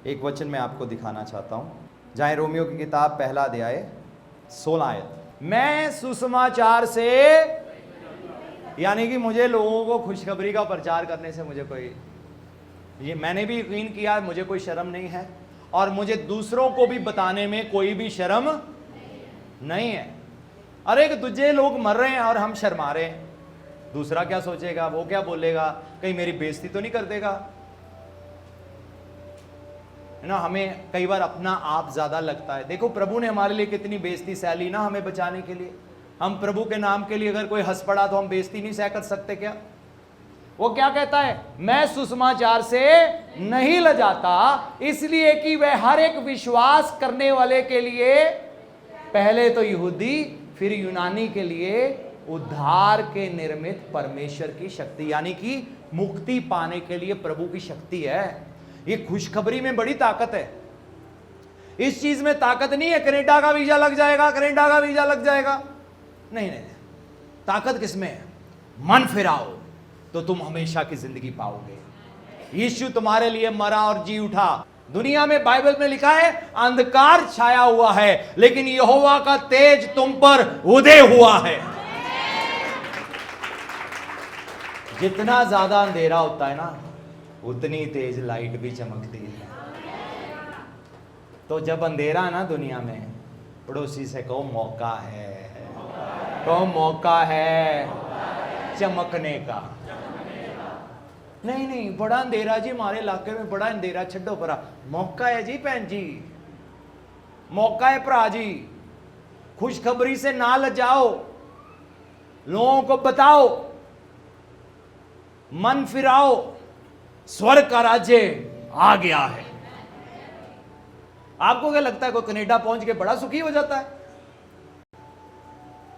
एक वचन मैं आपको दिखाना चाहता हूं, जहां रोमियो की किताब पहला अध्याय 16 आयत। मैं सुसमाचार से, यानी कि मुझे लोगों को खुशखबरी का प्रचार करने से मुझे कोई, ये मैंने भी यकीन किया, मुझे कोई शर्म नहीं है और मुझे दूसरों को भी बताने में कोई भी शर्म नहीं है। अरे एक दूजे लोग मर रहे हैं और हम शर्मा रहे हैं, दूसरा क्या सोचेगा, वो क्या बोलेगा, कहीं मेरी बेइज्जती तो नहीं कर देगा, है ना। हमें कई बार अपना आप ज्यादा लगता है। देखो प्रभु ने हमारे लिए कितनी बेइज्जती सह ली ना, हमें बचाने के लिए। हम प्रभु के नाम के लिए अगर कोई हंस पड़ा तो हम बेइज्जती नहीं सह कर सकते क्या? वो क्या कहता है, मैं सुसमाचार से नहीं लजाता, इसलिए कि वह हर एक विश्वास करने वाले के लिए, पहले तो यहूदी फिर यूनानी के लिए उद्धार के निर्मित परमेश्वर की शक्ति, यानी कि मुक्ति पाने के लिए प्रभु की शक्ति है। ये खुशखबरी में बड़ी ताकत है। इस चीज में ताकत नहीं है कनाडा का वीजा लग जाएगा, कनाडा का वीजा लग जाएगा, नहीं नहीं, ताकत किसमें है? मन फिराओ तो तुम हमेशा की जिंदगी पाओगे। यीशु तुम्हारे लिए मरा और जी उठा। दुनिया में बाइबल में लिखा है अंधकार छाया हुआ है, लेकिन यहोवा का तेज तुम पर उदय हुआ है। जितना ज्यादा अंधेरा होता है ना, उतनी तेज लाइट भी चमकती है। तो जब अंधेरा है ना दुनिया में, पड़ोसी से कहो मौका है, कहो मौका है चमकने का। नहीं नहीं, बड़ा अंधेरा जी हमारे इलाके में, बड़ा अंधेरा, छड्डो परा, मौका है जी भैन जी, मौका है भरा जी। खुशखबरी से ना लजाओ, लोगों को बताओ, मन फिराओ, स्वर्ग का राज्य आ गया है। आपको क्या लगता है कोई कनाडा पहुंच के बड़ा सुखी हो जाता है?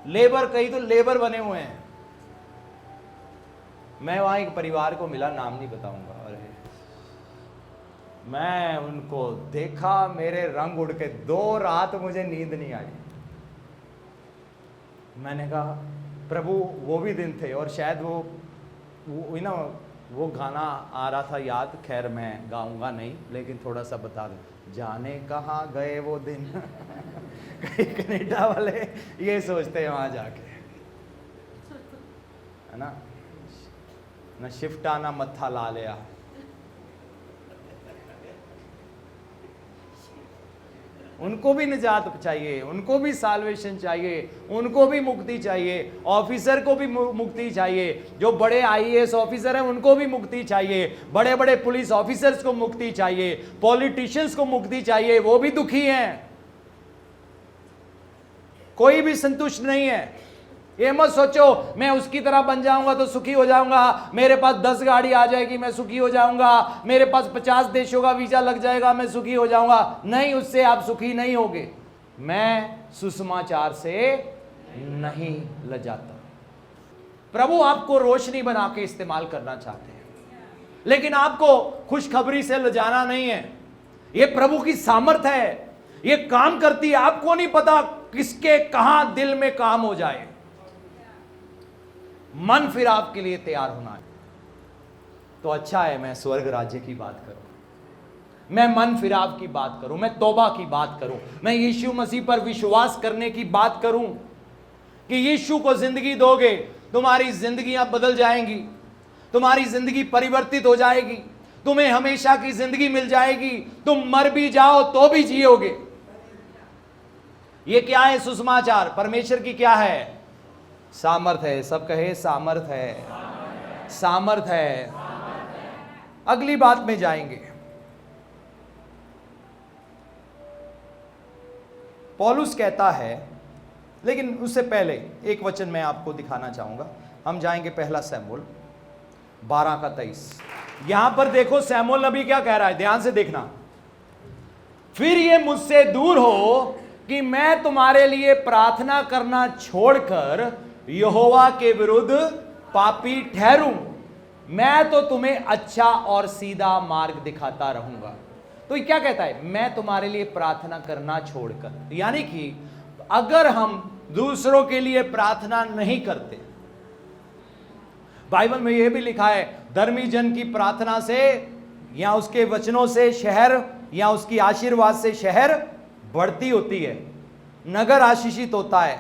लेबर, कई तो लेबर बने हुए हैं। मैं वहां एक परिवार को मिला, नाम नहीं बताऊंगा, अरे मैं उनको देखा, मेरे रंग उड़ के 2 रात मुझे नींद नहीं आई। मैंने कहा प्रभु, वो भी दिन थे, और शायद वो ना वो गाना आ रहा था याद, खैर मैं गाऊंगा नहीं, लेकिन थोड़ा सा बता दूं, जाने कहाँ गए वो दिन। कई कनाडा वाले ये सोचते हैं वहां जाके, है ना, न शिफ्टा ना मत्था ला लिया। उनको भी निजात चाहिए, उनको भी साल्वेशन चाहिए, उनको भी मुक्ति चाहिए, ऑफिसर को भी मुक्ति चाहिए, जो बड़े आईएएस ऑफिसर हैं उनको भी मुक्ति चाहिए, बड़े बड़े पुलिस ऑफिसर्स को मुक्ति चाहिए, पॉलिटिशियंस को मुक्ति चाहिए, वो भी दुखी हैं, कोई भी संतुष्ट नहीं है। ये मत सोचो मैं उसकी तरह बन जाऊंगा तो सुखी हो जाऊंगा, मेरे पास 10 गाड़ी आ जाएगी मैं सुखी हो जाऊंगा, मेरे पास 50 देशों का वीजा लग जाएगा मैं सुखी हो जाऊंगा। नहीं, उससे आप सुखी नहीं होगे। मैं सुसमाचार से नहीं लजाता। प्रभु आपको रोशनी बना के इस्तेमाल करना चाहते हैं, लेकिन आपको खुशखबरी से लजाना नहीं है। ये प्रभु की सामर्थ है, ये काम करती है। आपको नहीं पता किसके कहां दिल में काम हो जाए। मन फिर आपके लिए तैयार होना है तो अच्छा है मैं स्वर्ग राज्य की बात करूं, मैं मन फिराव की बात करूं, मैं तौबा की बात करूं, मैं यीशु मसीह पर विश्वास करने की बात करूं कि यीशु को जिंदगी दोगे, तुम्हारी जिंदगियां बदल जाएंगी, तुम्हारी जिंदगी परिवर्तित हो जाएगी, तुम्हें हमेशा की जिंदगी मिल जाएगी, तुम मर भी जाओ तो भी जियोगे। ये क्या है? सुसमाचार परमेश्वर की क्या है? सामर्थ है। सब कहे सामर्थ है, सामर्थ है। अगली बात में जाएंगे। पौलुस कहता है, लेकिन उससे पहले एक वचन मैं आपको दिखाना चाहूंगा। हम जाएंगे पहला शमूएल 12:23। यहां पर देखो शमूएल नबी क्या कह रहा है, ध्यान से देखना। फिर ये मुझसे दूर हो कि मैं तुम्हारे लिए प्रार्थना करना छोड़कर यहोवा के विरुद्ध पापी ठहरूं, मैं तो तुम्हें अच्छा और सीधा मार्ग दिखाता रहूंगा। तो ये क्या कहता है? मैं तुम्हारे लिए प्रार्थना करना छोड़कर, यानी कि अगर हम दूसरों के लिए प्रार्थना नहीं करते, बाइबल में यह भी लिखा है धर्मी जन की प्रार्थना से या उसके वचनों से शहर या उसकी आशीर्वाद से शहर बढ़ती होती है, नगर आशीषित होता है।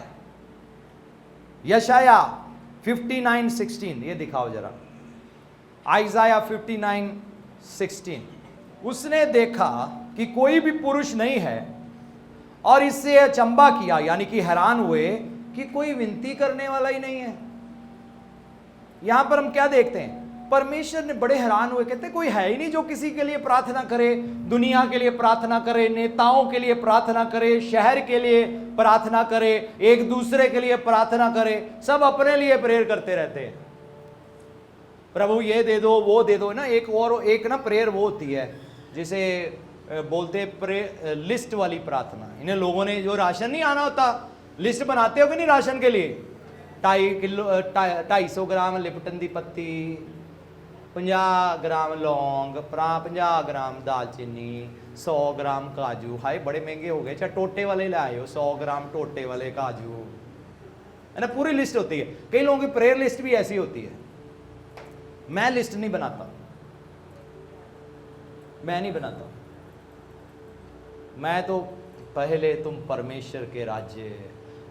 यशाया 59:16 ये दिखाओ जरा, आइजाया 59:16। उसने देखा कि कोई भी पुरुष नहीं है और इससे अचंबा किया, यानी कि हैरान हुए कि कोई विनती करने वाला ही नहीं है। यहां पर हम क्या देखते हैं, परमेश्वर ने बड़े हैरान हुए, कहते कोई है ही नहीं जो किसी के लिए प्रार्थना करे, दुनिया के लिए प्रार्थना करे, नेताओं के लिए प्रार्थना करे, शहर के लिए प्रार्थना करे, एक दूसरे के लिए प्रार्थना करे, सब अपने लिए प्रेयर करते रहते हैं। प्रभु ये दे दो, वो दे दो ना। एक ना प्रेयर वो होती है जिसे बोलते लिस्ट वाली प्रार्थना। इन्हें लोगों ने जो राशन नहीं आना होता, लिस्ट बनाते हो कि नहीं राशन के लिए, 250 ग्राम लिपटन दी पत्ती, 50 ग्राम लौंग, 50 ग्राम दालचीनी, 100 ग्राम काजू। हाय बड़े महंगे हो गए, चाहे टोटे वाले ले आए हो, 100 ग्राम टोटे वाले काजू, है ना। पूरी लिस्ट होती है। कई लोगों की प्रेयर लिस्ट भी ऐसी होती है। मैं लिस्ट नहीं बनाता, मैं नहीं बनाता। मैं तो पहले तुम परमेश्वर के राज्य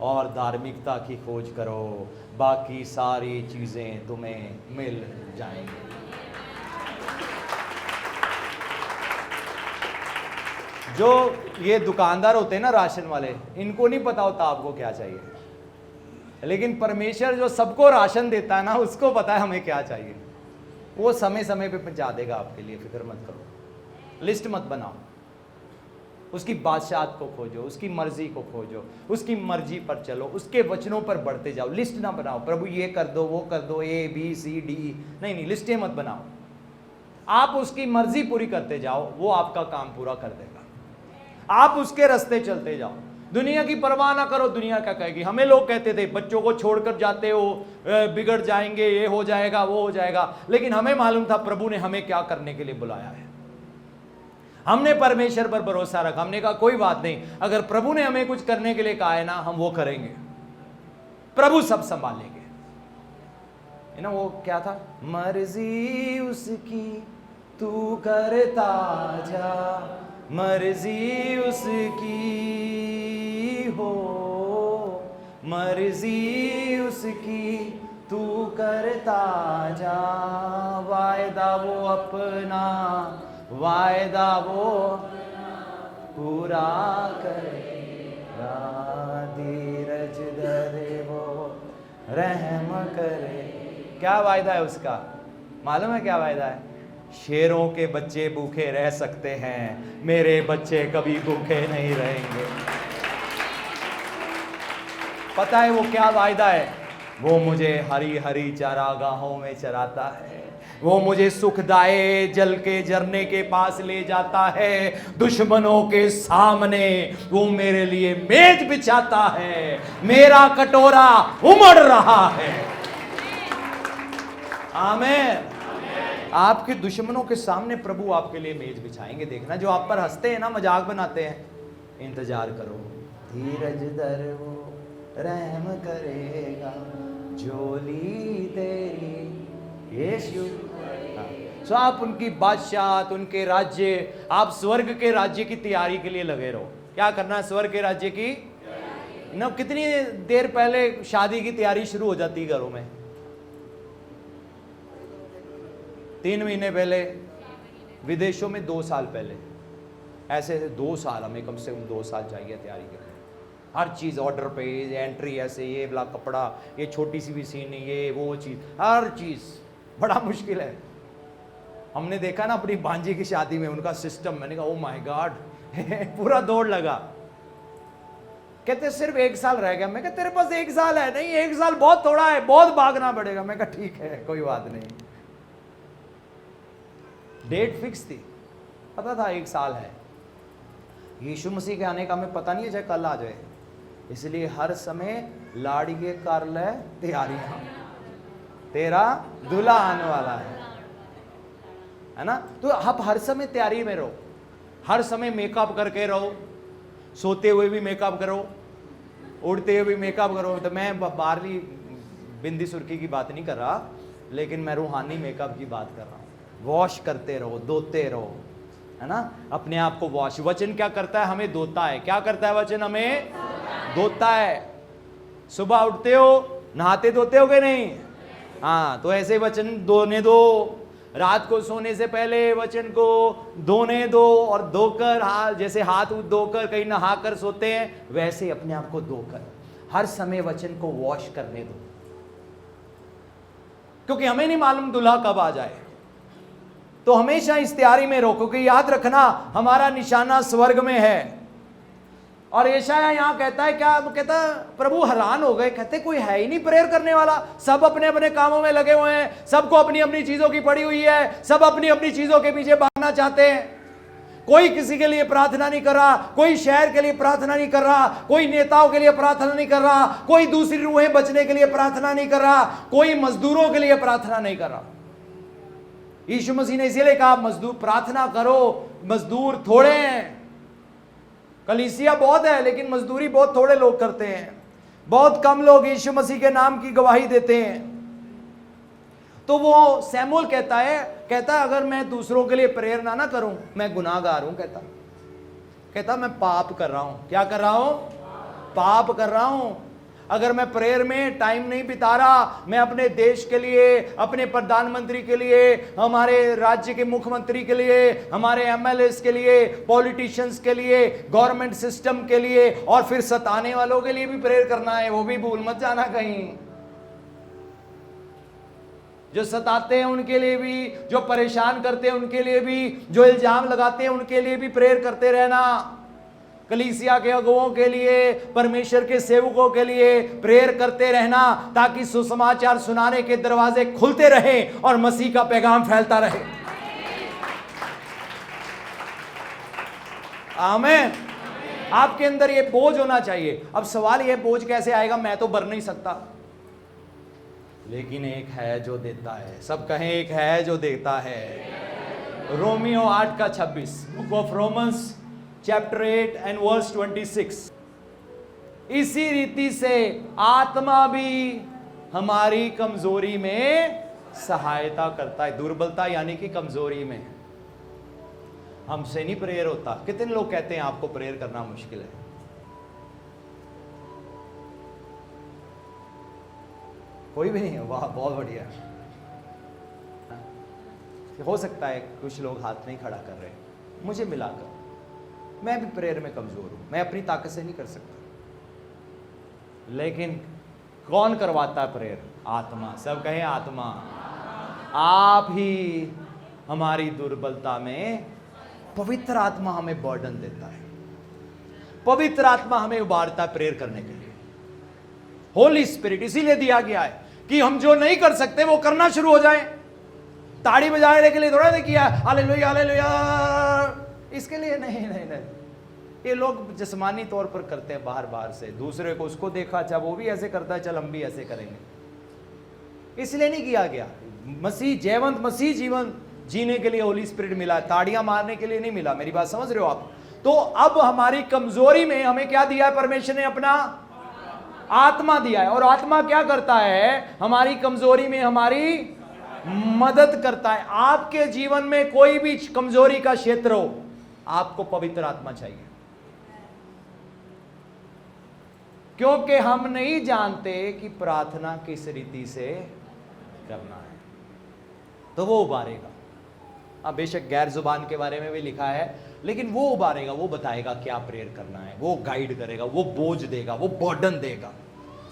और धार्मिकता की खोज करो, बाकी सारी चीजें तुम्हें मिल जाएंगी। जो ये दुकानदार होते हैं ना राशन वाले, इनको नहीं पता होता आपको क्या चाहिए, लेकिन परमेश्वर जो सबको राशन देता है ना, उसको पता है हमें क्या चाहिए। वो समय समय पे पहुंचा देगा आपके लिए, फिक्र मत करो। लिस्ट मत बनाओ, उसकी बादशाहत को खोजो, उसकी मर्जी को खोजो, उसकी मर्जी पर चलो, उसके वचनों पर बढ़ते जाओ। लिस्ट ना बनाओ, प्रभु ये कर दो, वो कर दो, ABCD, नहीं, लिस्टें मत बनाओ। आप उसकी मर्जी पूरी करते जाओ, वो आपका काम पूरा कर देगा। आप उसके रास्ते चलते जाओ, दुनिया की परवाह ना करो। दुनिया क्या कहेगी। हमें लोग कहते थे बच्चों को छोड़कर जाते हो, बिगड़ जाएंगे, ये हो जाएगा, वो हो जाएगा, लेकिन हमें मालूम था प्रभु ने हमें क्या करने के लिए बुलाया है। हमने परमेश्वर पर भरोसा रखा, हमने कहा कोई बात नहीं, अगर प्रभु ने हमें कुछ करने के लिए कहा है ना, हम वो करेंगे, प्रभु सब संभालेंगे, है ना। वो क्या था, मर्जी उसकी तू करता जा, मर्जी उसकी हो, मर्जी उसकी तू करता जा, वायदा वो अपना, वायदा वो पूरा करेगा, धीरज धरे वो रहम करे। क्या वायदा है उसका, मालूम है क्या वायदा है? शेरों के बच्चे भूखे रह सकते हैं, मेरे बच्चे कभी भूखे नहीं रहेंगे। पता है वो क्या वायदा है? वो मुझे हरी हरी चारागाहों में चराता है, वो मुझे सुखदायी जल के झरने के पास ले जाता है, दुश्मनों के सामने वो मेरे लिए मेज बिछाता है, मेरा कटोरा उमड़ रहा है। आमीन। आपके दुश्मनों के सामने प्रभु आपके लिए मेज बिछाएंगे। देखना, जो आप पर हंसते हैं ना, मजाक बनाते हैं, इंतजार करो, धीरज धर वो रहम करेगा, जोली तेरी यीशु। सो आप उनकी बादशाहत, उनके राज्य, आप स्वर्ग के राज्य की तैयारी के लिए लगे रहो। क्या करना है? स्वर्ग के राज्य की ना। कितनी देर पहले शादी की तैयारी शुरू हो जाती है घरों में? 3 महीने पहले, विदेशों में 2 साल पहले, ऐसे 2 साल, हमें कम से कम 2 साल चाहिए तैयारी के लिए। हर चीज़ ऑर्डर पे, एंट्री ऐसे, ये वाला कपड़ा, ये छोटी सी भी सीन, ये वो चीज़, हर चीज़ बड़ा मुश्किल है। हमने देखा ना अपनी भांजी की शादी में उनका सिस्टम, मैंने कहा ओ माय गॉड, पूरा दौड़ लगा। कहते सिर्फ 1 साल रह गया। मैं कहा तेरे पास 1 साल है? नहीं, 1 साल बहुत थोड़ा है, बहुत भागना पड़ेगा। मैं कहा ठीक है, कोई बात नहीं। डेट फिक्स थी, पता था 1 साल है। यीशु मसीह के आने का हमें पता नहीं है, चाहे कल आ जाए, इसलिए हर समय लाड़िए कर ले तैयारियां, तेरा दूल्हा आने वाला है ना। तो आप हर समय तैयारी में रहो, हर समय मेकअप करके रहो, सोते हुए भी मेकअप करो, उड़ते हुए भी मेकअप करो। तो मैं बाहरली बिंदी सुर्खी की बात नहीं कर रहा, लेकिन मैं रूहानी मेकअप की बात कर रहा हूँ। वॉश करते रहो, धोते रहो, है ना, अपने आप को वॉश। वचन क्या करता है? हमें धोता है। क्या करता है वचन? हमें धोता है। सुबह उठते हो, नहाते धोते हो कि नहीं? हाँ, तो ऐसे वचन धोने दो। रात को सोने से पहले वचन को धोने दो, और धोकर जैसे हाथ धोकर कहीं नहाकर सोते हैं, वैसे अपने आप को धोकर हर समय वचन को वॉश करने दो, क्योंकि हमें नहीं मालूम दूल्हा कब आ जाए। तो हमेशा इस तैयारी में रहो, क्योंकि याद रखना हमारा निशाना स्वर्ग में है। और यशायाह यहां कहता है, क्या कहता है? प्रभु हैरान हो गए, कहते कोई है ही नहीं प्रेयर करने वाला, सब अपने अपने कामों में लगे हुए हैं, सबको अपनी अपनी चीजों की पड़ी हुई है, सब अपनी अपनी चीजों के पीछे भागना चाहते हैं। कोई किसी के लिए प्रार्थना नहीं कर रहा, कोई शहर के लिए प्रार्थना नहीं कर रहा, कोई नेताओं के लिए प्रार्थना नहीं कर रहा, कोई दूसरी रूहें बचने के लिए प्रार्थना नहीं कर रहा, कोई मजदूरों के लिए प्रार्थना नहीं कर रहा। यीशु मसीह ने इसीलिए कहा मजदूर प्रार्थना करो, मजदूर थोड़े हैं। कलीसिया बहुत है, लेकिन मजदूरी बहुत थोड़े लोग करते हैं। बहुत कम लोग यीशु मसीह के नाम की गवाही देते हैं। तो वो सैमुअल कहता है अगर मैं दूसरों के लिए प्रेयर ना करूं, मैं गुनाहगार हूं। कहता मैं पाप कर रहा हूं। क्या कर रहा हूं? पाप कर रहा हूं। अगर मैं प्रेयर में टाइम नहीं बिता रहा, मैं अपने देश के लिए, अपने प्रधानमंत्री के लिए, हमारे राज्य के मुख्यमंत्री के लिए, हमारे एमएलएस के लिए, पॉलिटिशियंस के लिए, गवर्नमेंट सिस्टम के लिए, और फिर सताने वालों के लिए भी प्रेयर करना है, वो भी भूल मत जाना कहीं। जो सताते हैं उनके लिए भी, जो परेशान करते हैं उनके लिए भी, जो इल्जाम लगाते हैं उनके लिए भी प्रेयर करते रहना। कलीसिया के अगुवों के लिए, परमेश्वर के सेवकों के लिए प्रेयर करते रहना, ताकि सुसमाचार सुनाने के दरवाजे खुलते रहे और मसीह का पैगाम फैलता रहे। आमीन। आपके अंदर ये बोझ होना चाहिए। अब सवाल ये बोझ कैसे आएगा? मैं तो भर नहीं सकता, लेकिन एक है जो देता है। सब कहें, एक है जो देता है। रोमियो 8:26, book of Romans chapter 8 and verse 26। इसी रीति से आत्मा भी हमारी कमजोरी में सहायता करता है। दुर्बलता यानी कि कमजोरी में। हमसे नहीं प्रेयर होता। कितने लोग कहते हैं आपको प्रेयर करना मुश्किल है? कोई भी नहीं है? वाह, बहुत बढ़िया। हो सकता है कुछ लोग हाथ नहीं खड़ा कर रहे। मुझे मिलाकर मैं भी प्रेयर में कमजोर हूं, मैं अपनी ताकत से नहीं कर सकता, लेकिन कौन करवाता है प्रेयर? आत्मा। सब कहें आत्मा। आप ही हमारी दुर्बलता में, पवित्र आत्मा हमें बर्डन देता है। पवित्र आत्मा हमें उबारता है प्रेयर करने के लिए। होली स्पिरिट इसीलिए दिया गया है कि हम जो नहीं कर सकते वो करना शुरू हो जाए। ताड़ी बजाने के लिए थोड़ा नहीं किया हालेलुया हालेलुया, इसके लिए नहीं। ये लोग जिस्मानी तौर पर करते हैं, बाहर से। दूसरे को उसको देखा, अच्छा वो भी ऐसे करता है, चल हम भी ऐसे करेंगे। इसलिए नहीं किया गया। मसीह जयवंत मसीह जीवन जीने के लिए होली स्पिरिट मिला, ताड़ियां मारने के लिए नहीं मिला। मेरी बात समझ रहे हो आप? तो अब हमारी कमजोरी में हमें क्या दिया है? परमेश्वर ने अपना आत्मा दिया है। और आत्मा क्या करता है? हमारी कमजोरी में हमारी मदद करता है। आपके जीवन में कोई भी कमजोरी का क्षेत्र हो, आपको पवित्र आत्मा चाहिए, क्योंकि हम नहीं जानते कि प्रार्थना किस रीति से करना है। तो वो उबारेगा। अब बेशक गैर जुबान के बारे में भी लिखा है, लेकिन वो उबारेगा, वो बताएगा क्या प्रेयर करना है, वो गाइड करेगा, वो बोझ देगा, वो बर्डन देगा।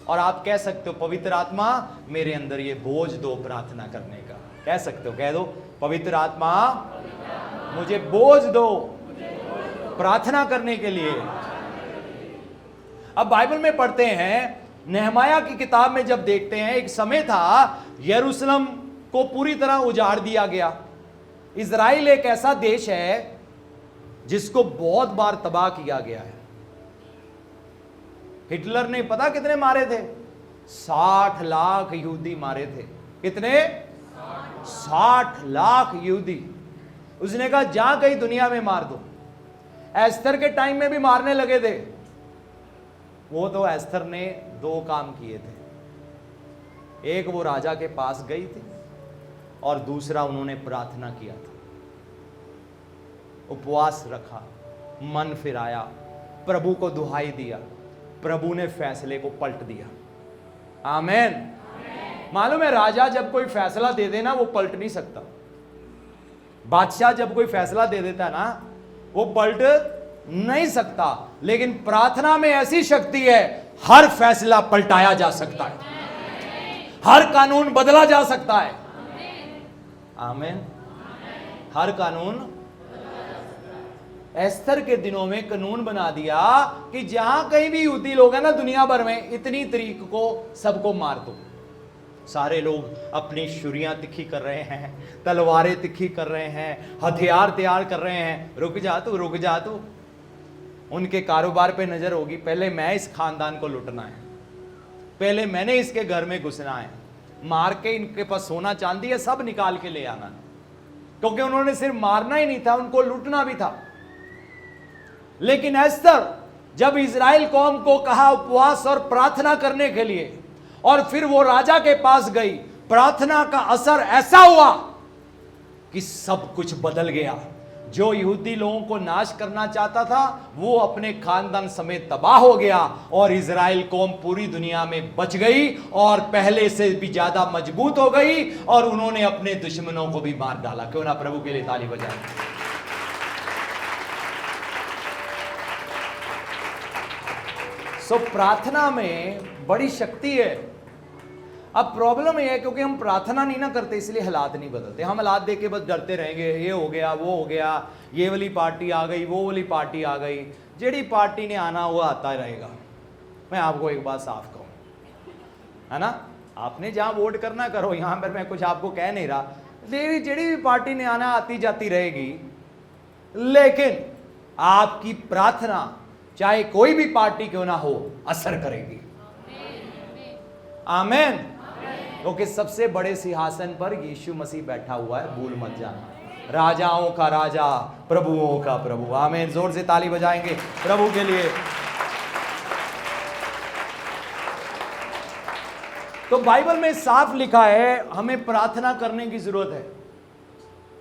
और आप कह सकते हो पवित्र आत्मा मेरे अंदर ये बोझ दो प्रार्थना करने का। कह सकते हो, कह दो पवित्र आत्मा मुझे बोझ दो प्रार्थना करने के लिए। अब बाइबल में पढ़ते हैं, नेहमाया की किताब में जब देखते हैं, एक समय था यरूशलेम को पूरी तरह उजाड़ दिया गया। इजराइल एक ऐसा देश है जिसको बहुत बार तबाह किया गया है। हिटलर ने पता कितने मारे थे? 60 लाख यहूदी मारे थे। कितने? 60 लाख यहूदी। उसने कहा जा कहीं दुनिया में मार दो। एस्थर के टाइम में भी मारने लगे थे। वो तो एस्थर ने 2 काम किए थे। एक वो राजा के पास गई थी और दूसरा उन्होंने प्रार्थना किया था। उपवास रखा, मन फिराया, प्रभु को दुहाई दिया, प्रभु ने फैसले को पलट दिया। आमेन। मालूम है, राजा जब कोई फैसला दे देना वो पलट नहीं सकता। बादशाह जब कोई फैसला दे देता है ना वो पलट नहीं सकता, लेकिन प्रार्थना में ऐसी शक्ति है, हर फैसला पलटाया जा सकता है, हर कानून बदला जा सकता है। आमीन। हर कानून, एस्तर के दिनों में कानून बना दिया कि जहां कहीं भी यहूदी लोग हैं ना दुनिया भर में, इतनी तारीख को सबको मार दो। सारे लोग अपनी छुरियां तिखी कर रहे हैं, तलवारें तिखी कर रहे हैं, हथियार तैयार कर रहे हैं। रुक जा तू, रुक जा तू। उनके कारोबार पे नजर होगी, पहले मैं इस खानदान को लुटना है, पहले मैंने इसके घर में घुसना है, मार के इनके पास सोना चांदी है सब निकाल के ले आना। क्योंकि उन्होंने सिर्फ मारना ही नहीं था, उनको लूटना भी था। लेकिन एस्तर जब इजराइल कौम को कहा उपवास और प्रार्थना करने के लिए, और फिर वो राजा के पास गई, प्रार्थना का असर ऐसा हुआ कि सब कुछ बदल गया। जो यहूदी लोगों को नाश करना चाहता था वो अपने खानदान समेत तबाह हो गया, और इजराइल कौम पूरी दुनिया में बच गई और पहले से भी ज्यादा मजबूत हो गई, और उन्होंने अपने दुश्मनों को भी मार डाला। क्यों ना प्रभु के लिए ताली बजाएं। सो प्रार्थना में बड़ी शक्ति है। अब प्रॉब्लम ये है क्योंकि हम प्रार्थना नहीं ना करते, इसलिए हालात नहीं बदलते। हम हालात देख के बस डरते रहेंगे, ये हो गया, वो हो गया, ये वाली पार्टी आ गई, वो वाली पार्टी आ गई। जेडी पार्टी ने आना हुआ आता रहेगा। मैं आपको एक बात साफ कहूँ, है ना, आपने जहाँ वोट करना करो, यहाँ पर मैं कुछ आपको कह नहीं रहा। जेडी भी पार्टी ने आना आती जाती रहेगी, लेकिन आपकी प्रार्थना चाहे कोई भी पार्टी क्यों ना हो असर करेगी। आमीन। क्योंकि सबसे बड़े सिंहासन पर यीशु मसीह बैठा हुआ है, भूल मत जाना। राजाओं का राजा, प्रभुओं का प्रभु। आमीन। जोर से ताली बजाएंगे प्रभु के लिए। तो बाइबल में साफ लिखा है हमें प्रार्थना करने की जरूरत है।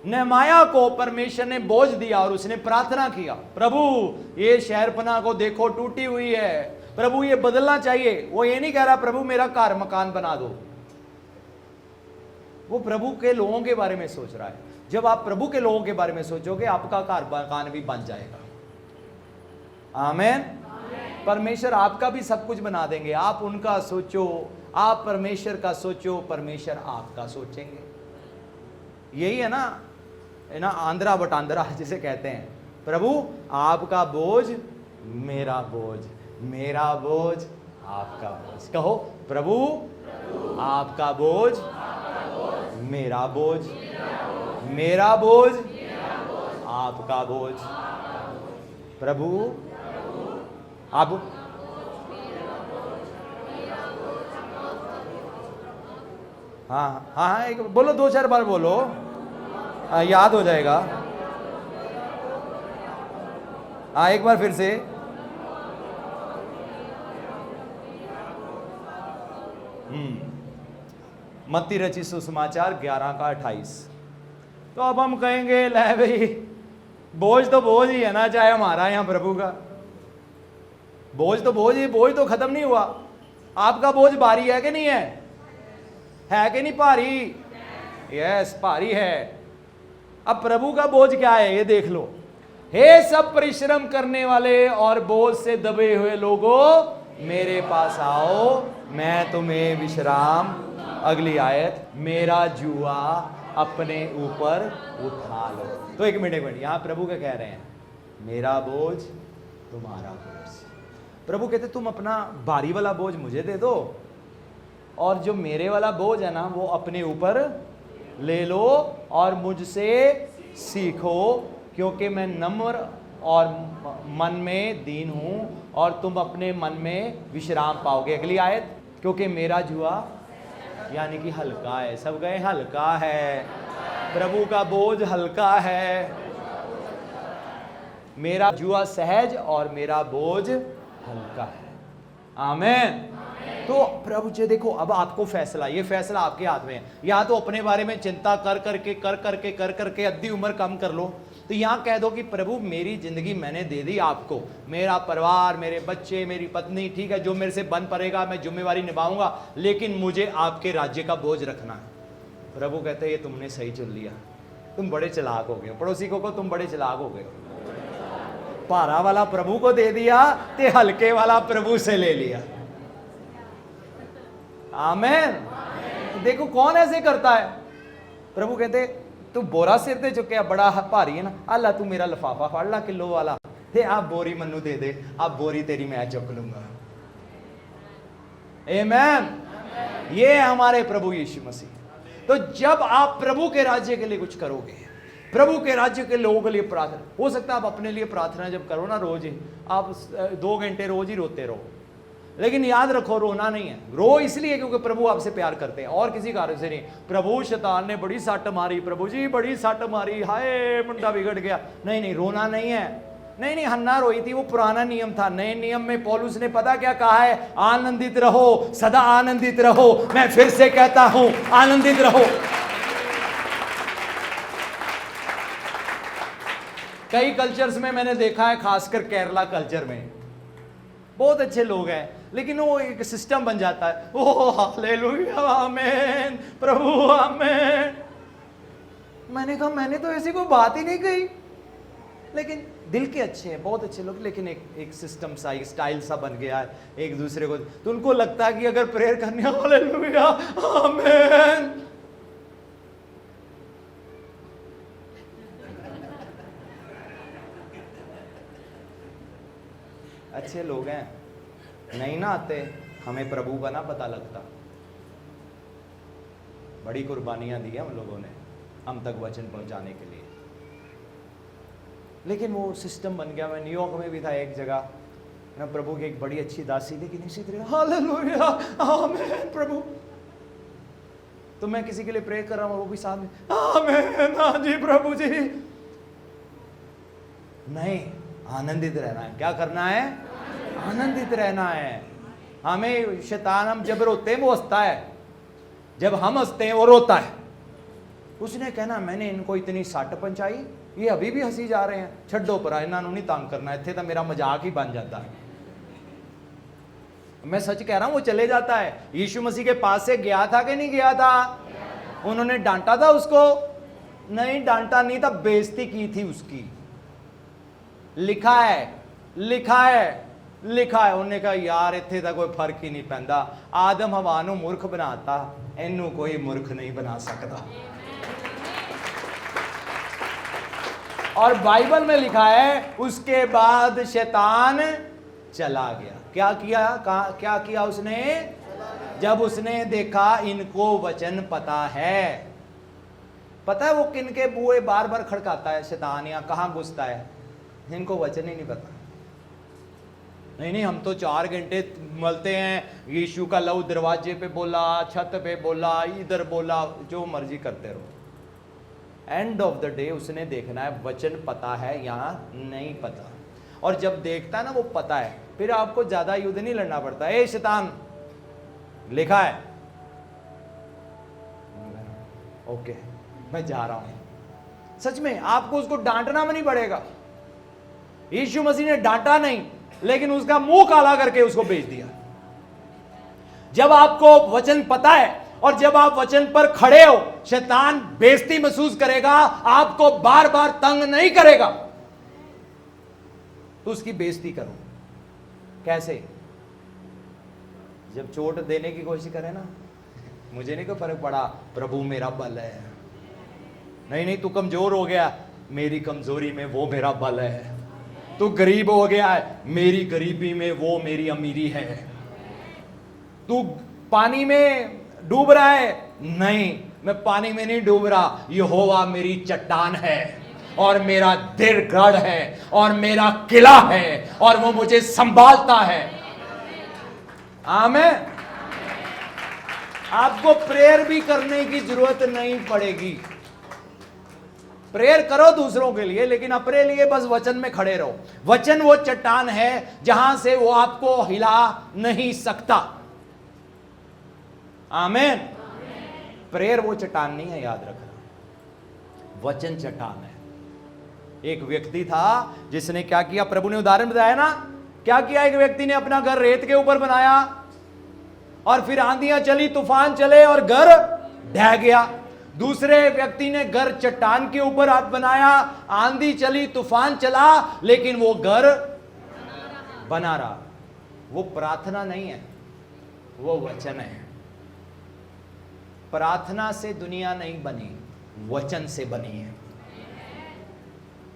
नेहमाया को परमेश्वर ने बोझ दिया और उसने प्रार्थना किया, प्रभु ये शहरपनाह को देखो टूटी हुई है, प्रभु ये बदलना चाहिए। वो ये नहीं कह रहा प्रभु मेरा घर मकान बना दो, वो प्रभु के लोगों के बारे में सोच रहा है। जब आप प्रभु के लोगों के बारे में सोचोगे आपका घर मकान भी बन जाएगा। आमीन। परमेश्वर आपका भी सब कुछ बना देंगे। आप उनका सोचो, आप परमेश्वर का सोचो, परमेश्वर आपका सोचेंगे। यही है ना आंध्रा बटांद्रा जिसे कहते हैं, प्रभु आपका बोझ मेरा बोझ, मेरा बोझ आपका बोझ। कहो प्रभु आपका बोझ मेरा बोझ, मेरा बोझ आपका बोझ। प्रभु आप हाँ हाँ एक बोलो, 2-4 बार बोलो, याद हो जाएगा। हाँ एक बार फिर से। मत्ती रचित सुसमाचार 11:28। तो अब हम कहेंगे ले भाई बोझ तो बोझ ही है ना, चाहे हमारा या प्रभु का। बोझ तो बोझ ही, बोझ तो खत्म नहीं हुआ। आपका बोझ भारी है कि नहीं है कि नहीं भारी? यस भारी है। अब प्रभु का बोझ क्या है ये देख लो। हे सब परिश्रम करने वाले और बोझ से दबे हुए लोगों मेरे पास आओ, मैं तुम्हें विश्राम। अगली आयत, मेरा जुआ अपने ऊपर उठा लो। तो एक मिनट यहां प्रभु क्या कह रहे हैं? मेरा बोझ तुम्हारा बोझ। प्रभु कहते तुम अपना भारी वाला बोझ मुझे दे दो, और जो मेरे वाला बोझ है ना वो अपने ऊपर ले लो और मुझसे सीखो, क्योंकि मैं नम्र और मन में दीन हूं और तुम अपने मन में विश्राम पाओगे। अगली आयत, क्योंकि मेरा जुआ यानी कि हल्का है। सब गए हल्का है, प्रभु का बोझ हल्का है। मेरा जुआ सहज और मेरा बोझ हल्का है। आमीन। तो प्रभु जी देखो अब आपको फैसला, ये फैसला आपके हाथ में है। या तो अपने बारे में चिंता कर करके अद्धी उम्र कम कर लो, तो यहां कह दो कि प्रभु मेरी जिंदगी मैंने दे दी आपको, मेरा परिवार, मेरे बच्चे, मेरी पत्नी, ठीक है, जो मेरे से बन पड़ेगा मैं जिम्मेवारी निभाऊंगा, लेकिन मुझे आपके राज्य का बोझ रखना है। प्रभु कहते हैं ये तुमने सही चुन लिया, तुम बड़े चालाक हो गए हो। पड़ोसी को तुम बड़े चालाक हो गए हो, भारा वाला प्रभु को दे दिया ते हल्के वाला प्रभु से ले लिया। आमेन। देखो कौन ऐसे करता है। प्रभु कहते तू बोरा सिर ते चुके बड़ा भारी है ना, अल्लाह तू मेरा लिफाफा फड़ ला किलो वाला, ते आप बोरी मन्नू दे दे, आप बोरी तेरी मैं चुक लूंगा। आमेन। ये है हमारे प्रभु यीशु मसीह। तो जब आप प्रभु के राज्य के लिए कुछ करोगे, प्रभु के राज्य के लोगों के लिए प्रार्थना, हो सकता है आप अपने लिए प्रार्थना जब करो ना रोज ही, आप 2 घंटे रोज ही रोते रहो, लेकिन याद रखो रोना नहीं है, रो इसलिए क्योंकि प्रभु आपसे प्यार करते हैं और किसी कारण से नहीं। प्रभु शैतान ने बड़ी सट मारी, प्रभु जी बड़ी सट मारी, हाय मुंडा बिगड़ गया, नहीं नहीं रोना नहीं है। नहीं नहीं हन्ना रोई थी, वो पुराना नियम था। नए नियम में पौलुस ने पता क्या कहा है, आनंदित रहो, सदा आनंदित रहो। मैं फिर से कहता हूं आनंदित रहो। कई कल्चर्स में मैंने देखा है, खासकर केरला कल्चर में बहुत अच्छे लोग हैं, लेकिन वो एक सिस्टम बन जाता है, ओह हालेलुया आमीन प्रभु आमीन। मैंने कहा मैंने तो ऐसी कोई बात ही नहीं कही, लेकिन दिल के अच्छे हैं, बहुत अच्छे लोग, लेकिन एक सिस्टम सा, एक स्टाइल सा बन गया है एक दूसरे को। तो उनको लगता है कि अगर प्रेयर करनी है हालेलुया आमीन, अच्छे लोग हैं, नहीं ना आते, हमें प्रभु का ना पता लगता। बड़ी कुर्बानियां दी हैं उन लोगों ने हम तक वचन पहुंचाने के लिए, लेकिन वो सिस्टम बन गया। मैं न्यूयॉर्क में भी था एक जगह, मैं प्रभु की एक बड़ी अच्छी दासी, लेकिन इसी तरह हालेलुया आमीन प्रभु, तो मैं किसी के लिए प्रे कर रहा हूं, वो भी साथ में आमीन हाँ जी प्रभु जी। नहीं, आनंदित रहना है। क्या करना है? आनंदित रहना है। हमें शैतान, हम जब रोते हैं वो हंसता है, जब हम हंसते हैं वो रोता है। उसने कहना मैंने इनको इतनी सट पहुंचाई, ये अभी भी हंसी जा रहे हैं, छड्डो पर इन्होंने नहीं तंग करना, इतने तो मेरा मजाक ही बन जाता है। मैं सच कह रहा हूं, वो चले जाता है। यीशु मसीह के पास से गया था कि नहीं गया था? उन्होंने डांटा था उसको? नहीं डांटा नहीं था, बेइज्जती की थी उसकी। लिखा है, लिखा है, लिखा है। उन्होंने कहा यार इत्थे तो कोई फर्क ही नहीं पैंदा, आदम हवा नूं मूर्ख बनाता, इनू कोई मूर्ख नहीं बना सकता। और बाइबल में लिखा है उसके बाद शैतान चला गया। क्या किया? क्या किया उसने? जब उसने देखा इनको वचन पता है, पता है वो किनके बुए बार बार खड़काता है शैतान, या कहां घुसता है, इनको वचन ही नहीं पता। नहीं नहीं हम तो 4 घंटे मलते हैं, यीशु का लहू दरवाजे पे बोला, छत पे बोला, इधर बोला, जो मर्जी करते रहो। एंड ऑफ द डे उसने देखना है वचन पता है या नहीं पता। और जब देखता है ना वो पता है, फिर आपको ज्यादा युद्ध नहीं लड़ना पड़ता। ए शैतान, लिखा है, ओके मैं जा रहा हूं। सच में आपको उसको डांटना भी नहीं पड़ेगा। यीशु मसीह ने डांटा नहीं, लेकिन उसका मुंह काला करके उसको भेज दिया। जब आपको वचन पता है और जब आप वचन पर खड़े हो, शैतान बेइज्जती महसूस करेगा, आपको बार बार तंग नहीं करेगा, तो उसकी बेइज्जती करो। कैसे? जब चोट देने की कोशिश करे ना, मुझे नहीं कोई फर्क पड़ा, प्रभु मेरा बल है। नहीं नहीं तू कमजोर हो गया, मेरी कमजोरी में वो मेरा बल है। तू गरीब हो गया है, मेरी गरीबी में वो मेरी अमीरी है। तू पानी में डूब रहा है, नहीं मैं पानी में नहीं डूब रहा, यहोवा मेरी चट्टान है और मेरा दृढ़ है और मेरा किला है और वो मुझे संभालता है। आमीन। आपको प्रेयर भी करने की जरूरत नहीं पड़ेगी। प्रेयर करो दूसरों के लिए, लेकिन अपने लिए बस वचन में खड़े रहो। वचन वो चट्टान है जहां से वो आपको हिला नहीं सकता। आमीन। प्रेयर वो चट्टान नहीं है, याद रखना, वचन चट्टान है। एक व्यक्ति था जिसने क्या किया, प्रभु ने उदाहरण बताया ना, क्या किया, एक व्यक्ति ने अपना घर रेत के ऊपर बनाया और फिर आंधियां चली, तूफान चले और घर ढह गया। दूसरे व्यक्ति ने घर चट्टान के ऊपर आप बनाया, आंधी चली, तूफान चला, लेकिन वो घर बना रहा। वो प्रार्थना नहीं है, वो वचन है। प्रार्थना से दुनिया नहीं बनी, वचन से बनी है।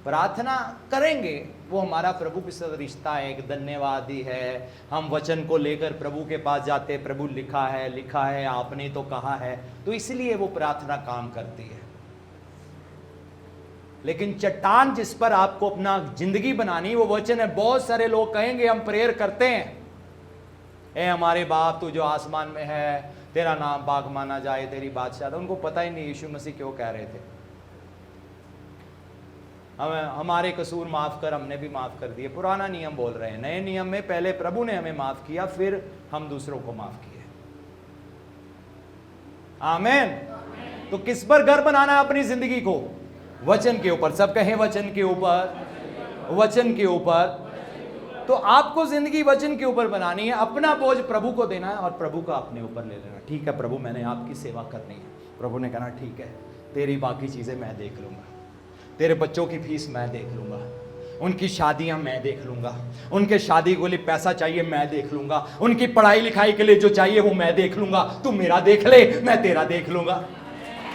प्रार्थना करेंगे, वो हमारा प्रभु के साथ रिश्ता है, एक धन्यवादी है। हम वचन को लेकर प्रभु के पास जाते, प्रभु लिखा है, आपने तो कहा है, तो इसलिए वो प्रार्थना काम करती है। लेकिन चट्टान जिस पर आपको अपना जिंदगी बनानी, वो वचन है। बहुत सारे लोग कहेंगे हम प्रेयर करते हैं, ए हमारे बाप तू जो आसमान में है, तेरा नाम पाक माना जाए, तेरी बादशाह। उनको पता ही नहीं यीशु मसीह क्यों कह रहे थे, हमारे कसूर माफ कर, हमने भी माफ कर दिए। पुराना नियम बोल रहे हैं। नए नियम में पहले प्रभु ने हमें माफ किया, फिर हम दूसरों को माफ किए। आमीन। तो किस पर घर बनाना है अपनी जिंदगी को? वचन के ऊपर। सब कहें वचन के ऊपर, वचन के ऊपर। तो आपको जिंदगी वचन के ऊपर बनानी है, अपना बोझ प्रभु को देना है और प्रभु का अपने ऊपर ले लेना। ठीक है प्रभु, मैंने आपकी सेवा करनी है। प्रभु ने कहना ठीक है, तेरी बाकी चीजें मैं देख लूंगा, तेरे बच्चों की फीस मैं देख लूंगा, उनकी शादियां मैं देख लूंगा, उनके शादी के लिए पैसा चाहिए मैं देख लूंगा, उनकी पढ़ाई लिखाई के लिए जो चाहिए वो मैं देख लूंगा। तू मेरा देख ले, मैं तेरा देख लूंगा।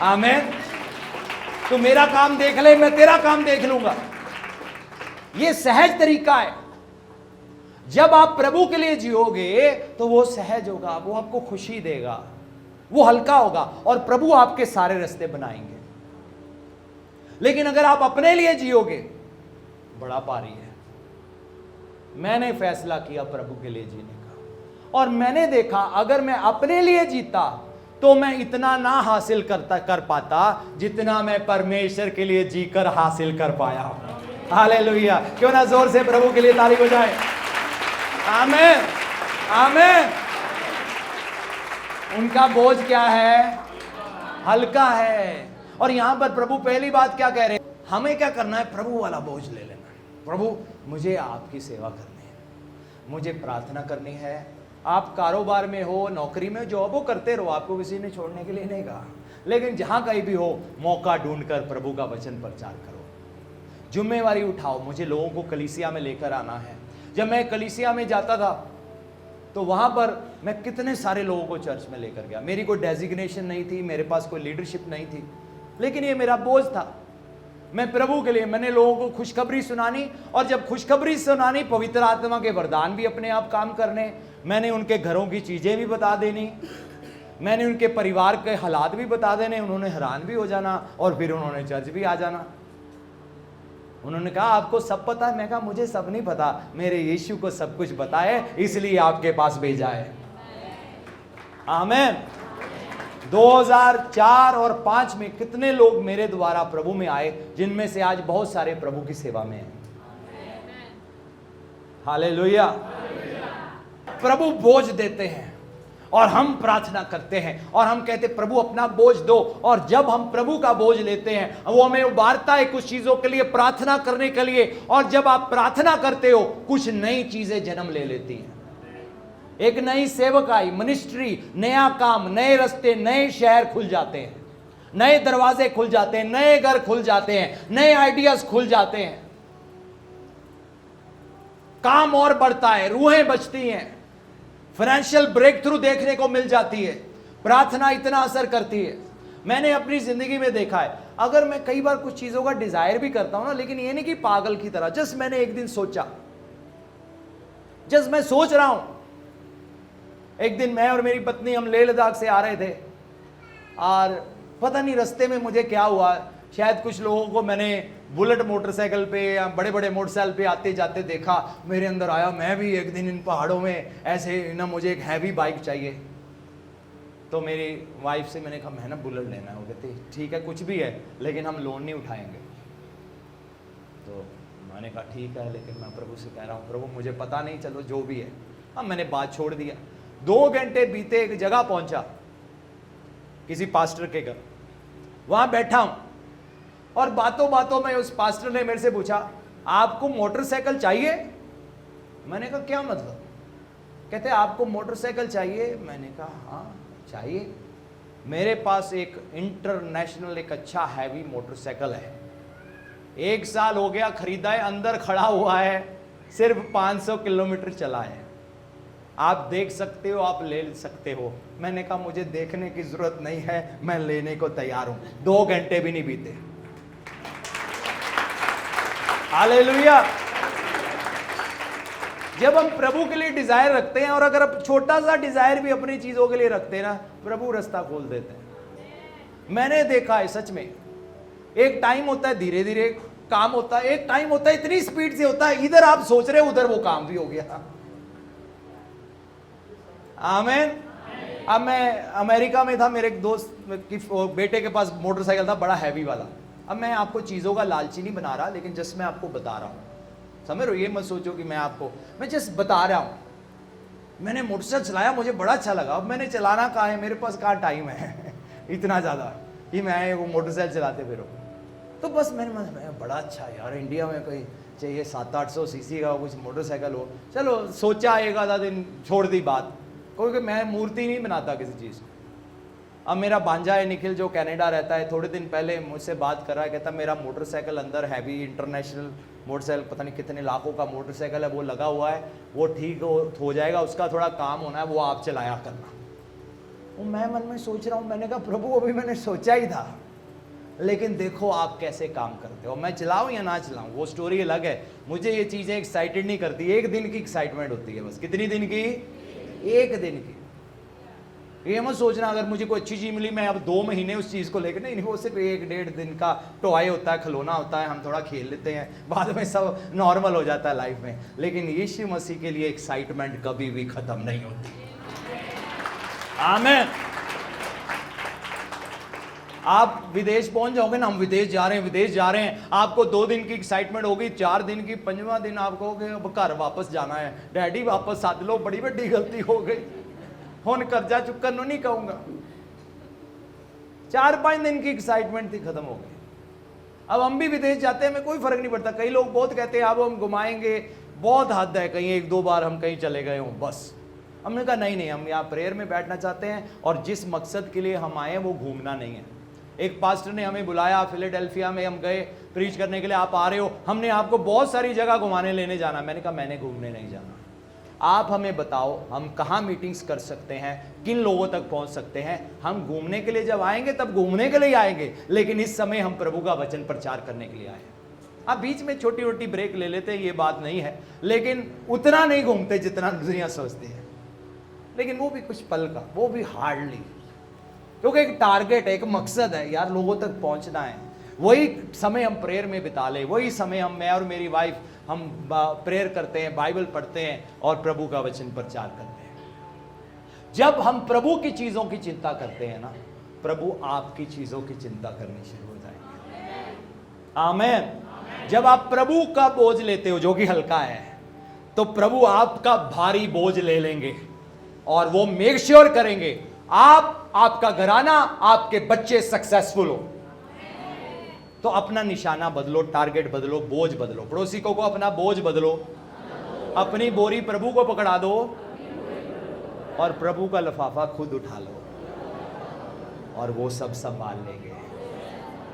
आमीन। तू मेरा काम देख ले, मैं तेरा काम देख लूंगा। ये सहज तरीका है। जब आप प्रभु के लिए जियोगे तो वो सहज होगा, वो आपको खुशी देगा, वो हल्का होगा और प्रभु आपके सारे रास्ते बनाएंगे। लेकिन अगर आप अपने लिए जियोगे, बड़ा भारी है। मैंने फैसला किया प्रभु के लिए जीने का, और मैंने देखा अगर मैं अपने लिए जीता तो मैं इतना ना हासिल कर पाता जितना मैं परमेश्वर के लिए जीकर हासिल कर पाया। हालेलुया। क्यों ना जोर से प्रभु के लिए ताली बजाएं। आमीन, आमीन। उनका बोझ क्या है? हल्का है। और यहां पर प्रभु पहली बात क्या कह रहे हैं? हमें क्या करना है? प्रभु वाला बोझ ले लेना। प्रभु मुझे आपकी सेवा करनी है, मुझे प्रार्थना करनी है। आप कारोबार में हो, नौकरी में, जॉब हो, करते रहो, आपको किसी ने छोड़ने के लिए नहीं कहा। लेकिन जहां कहीं भी हो, मौका ढूंढकर प्रभु का वचन प्रचार करो, जिम्मेवारी उठाओ। मुझे लोगों को कलीसिया में लेकर आना है। जब मैं कलीसिया में जाता था तो वहां पर मैं कितने सारे लोगों को चर्च में लेकर गया। मेरी कोई डेजिग्नेशन नहीं थी, मेरे पास कोई लीडरशिप नहीं थी, लेकिन ये मेरा बोझ था। मैं प्रभु के लिए, मैंने लोगों को खुशखबरी सुनानी, और जब खुशखबरी सुनानी, पवित्र आत्मा के वरदान भी अपने आप काम करने, मैंने उनके घरों की चीजें भी बता देनी, मैंने उनके परिवार के हालात भी बता देने, उन्होंने हैरान भी हो जाना और फिर उन्होंने चर्च भी आ जाना। उन्होंने कहा आपको सब पता है? मैं कहा मुझे सब नहीं पता, मेरे यीशु को सब कुछ पता है, इसलिए आपके पास भेजा है। आमीन। 2004 और 5 में कितने लोग मेरे द्वारा प्रभु में आए, जिनमें से आज बहुत सारे प्रभु की सेवा में हैं। हालेलुया। प्रभु बोझ देते हैं और हम प्रार्थना करते हैं और हम कहते प्रभु अपना बोझ दो। और जब हम प्रभु का बोझ लेते हैं, वो हमें उबारता है कुछ चीजों के लिए, प्रार्थना करने के लिए। और जब आप प्रार्थना करते हो, कुछ नई चीजें जन्म ले लेती हैं। एक नई सेवकाई, मिनिस्ट्री, नया काम, नए रास्ते, नए शहर खुल जाते हैं, नए दरवाजे खुल जाते हैं, नए घर खुल जाते हैं, नए आइडियाज खुल जाते हैं, काम और बढ़ता है, रूहें बचती हैं, फाइनेंशियल ब्रेक थ्रू देखने को मिल जाती है। प्रार्थना इतना असर करती है। मैंने अपनी जिंदगी में देखा है, अगर मैं कई बार कुछ चीजों का डिजायर भी करता हूं ना, लेकिन ये नहीं कि पागल की तरह। जस्ट मैंने एक दिन सोचा, जस्ट मैं सोच रहा हूं, एक दिन मैं और मेरी पत्नी हम लेह लद्दाख से आ रहे थे, और पता नहीं रास्ते में मुझे क्या हुआ, शायद कुछ लोगों को मैंने बुलेट मोटरसाइकिल पे या बड़े बड़े मोटरसाइकिल पे आते जाते देखा। मेरे अंदर आया मैं भी एक दिन इन पहाड़ों में ऐसे ना, मुझे एक हैवी बाइक चाहिए। तो मेरी वाइफ से मैंने कहा मैं ना बुलेट लेना है। वो कहती ठीक है कुछ भी है, लेकिन हम लोन नहीं उठाएंगे। तो मैंने कहा ठीक है, लेकिन मैं प्रभु से कह रहा हूँ प्रभु मुझे पता नहीं, चलो जो भी है। अब मैंने बात छोड़ दिया। 2 घंटे बीते, एक जगह पहुंचा, किसी पास्टर के घर, वहां बैठा हूं और बातों बातों में उस पास्टर ने मेरे से पूछा, आपको मोटरसाइकिल चाहिए? मैंने कहा क्या मतलब? कहते आपको मोटरसाइकिल चाहिए? मैंने कहा हाँ चाहिए। मेरे पास एक इंटरनेशनल एक अच्छा हैवी मोटरसाइकिल है, 1 साल हो गया खरीदा है, अंदर खड़ा हुआ है, सिर्फ 500 किलोमीटर चला है, आप देख सकते हो, आप ले सकते हो। मैंने कहा मुझे देखने की जरूरत नहीं है, मैं लेने को तैयार हूं। 2 घंटे भी नहीं बीते। हालेलुया। जब हम प्रभु के लिए डिजायर रखते हैं, और अगर आप छोटा सा डिजायर भी अपनी चीजों के लिए रखते हैं ना, प्रभु रास्ता खोल देते हैं। मैंने देखा है सच में, एक टाइम होता है धीरे धीरे काम होता है, एक टाइम होता है इतनी स्पीड से होता है, इधर आप सोच रहे हो उधर वो काम भी हो गया। आमीन। अब मैं अमेरिका में था, मेरे एक दोस्त की बेटे के पास मोटरसाइकिल था, बड़ा हैवी वाला। अब मैं आपको चीजों का लालची नहीं बना रहा, लेकिन जस्ट मैं आपको बता रहा हूं, समझ रहे हो? ये मत सोचो कि मैं जस्ट बता रहा हूं। मैंने मोटरसाइकिल चलाया, मुझे बड़ा अच्छा लगा। अब मैंने चलाना कहाँ है, मेरे पास कहाँ टाइम है इतना ज़्यादा कि मैं वो मोटरसाइकिल चलाते फिर। तो बस मैंने बड़ा अच्छा है यार, इंडिया में कोई चाहिए 700-800 सीसी का कुछ मोटरसाइकिल हो। चलो सोचा, एक आधा दिन छोड़ दी बात, क्योंकि मैं मूर्ति नहीं बनाता किसी चीज़ को। अब मेरा भांजा है निखिल, जो कनाडा रहता है, थोड़े दिन पहले मुझसे बात कर रहा है, कहता मेरा मोटरसाइकिल अंदर हैवी इंटरनेशनल मोटरसाइकिल, पता नहीं कितने लाखों का मोटरसाइकिल है, वो लगा हुआ है, वो ठीक हो जाएगा, उसका थोड़ा काम होना है, वो आप चलाया करना। वो मैं मन में सोच रहा हूँ, मैंने कहा प्रभु अभी मैंने सोचा ही था, लेकिन देखो आप कैसे काम करते हो। मैं चलाऊं या ना चलाऊं वो स्टोरी अलग है, मुझे ये चीज़ें एक्साइटेड नहीं करती। एक दिन की एक्साइटमेंट होती है बस। कितनी दिन की? एक दिन की। ये मत सोचना अगर मुझे कोई अच्छी चीज़ मिली मैं अब 2 महीने उस चीज़ को लेकर, नहीं, वो सिर्फ 1-1.5 दिन का टॉय होता है, खिलौना होता है, हम थोड़ा खेल लेते हैं, बाद में सब नॉर्मल हो जाता है लाइफ में। लेकिन यीशु मसीह के लिए एक्साइटमेंट कभी भी खत्म नहीं होती। आमीन। आप विदेश पहुंच जाओगे ना, हम विदेश जा रहे हैं, आपको 2 दिन की एक्साइटमेंट होगी, 4 दिन की, 5वां दिन आप कहोगे अब घर वापस जाना है, डैडी वापस साथ लो, बड़ी बड़ी गलती हो गई, हुन कर्जा चुकन नहीं कहूंगा। 4-5 दिन की एक्साइटमेंट थी, खत्म हो गई। अब हम भी विदेश जाते हैं, हमें कोई फर्क नहीं पड़ता। कई लोग बहुत कहते हैं अब हम घुमाएंगे, बहुत हद है, कहीं 1-2 बार हम कहीं चले गए हों बस। हमने कहा नहीं, हम यहाँ प्रेयर में बैठना चाहते हैं, और जिस मकसद के लिए हम आए हैं वो घूमना नहीं है। एक पास्टर ने हमें बुलाया, फिलाडेल्फिया में हम गए प्रीच करने के लिए, आप आ रहे हो, हमने आपको बहुत सारी जगह घुमाने लेने जाना। मैंने कहा मैंने घूमने नहीं जाना, आप हमें बताओ हम कहाँ मीटिंग्स कर सकते हैं, किन लोगों तक पहुंच सकते हैं। हम घूमने के लिए जब आएंगे तब घूमने के लिए आएंगे, लेकिन इस समय हम प्रभु का वचन प्रचार करने के लिए आए। आप बीच में छोटी छोटी ब्रेक ले लेते हैं, ये बात नहीं है, लेकिन उतना नहीं घूमते जितना दुनिया सोचती है। लेकिन वो भी कुछ पल का, वो भी हार्डली, क्योंकि एक टारगेट है, एक मकसद है यार, लोगों तक पहुंचना है। वही समय हम प्रेयर में बिता ले, वही समय मैं और मेरी वाइफ हम प्रेयर करते हैं, बाइबल पढ़ते हैं और प्रभु का वचन प्रचार करते हैं। जब हम प्रभु की चीजों की चिंता करते हैं ना, प्रभु आपकी चीजों की चिंता करनी शुरू हो जाएंगे। आमीन। जब आप प्रभु का बोझ लेते हो जो कि हल्का है, तो प्रभु आपका भारी बोझ ले लेंगे, और वो मेक श्योर करेंगे आप, आपका घराना, आपके बच्चे सक्सेसफुल हो। तो अपना निशाना बदलो, टारगेट बदलो, बोझ बदलो। पड़ोसी को अपना बोझ बदलो, अपनी बोरी प्रभु को पकड़ा दो, और प्रभु का लिफाफा खुद उठा लो, और वो सब संभाल लेंगे।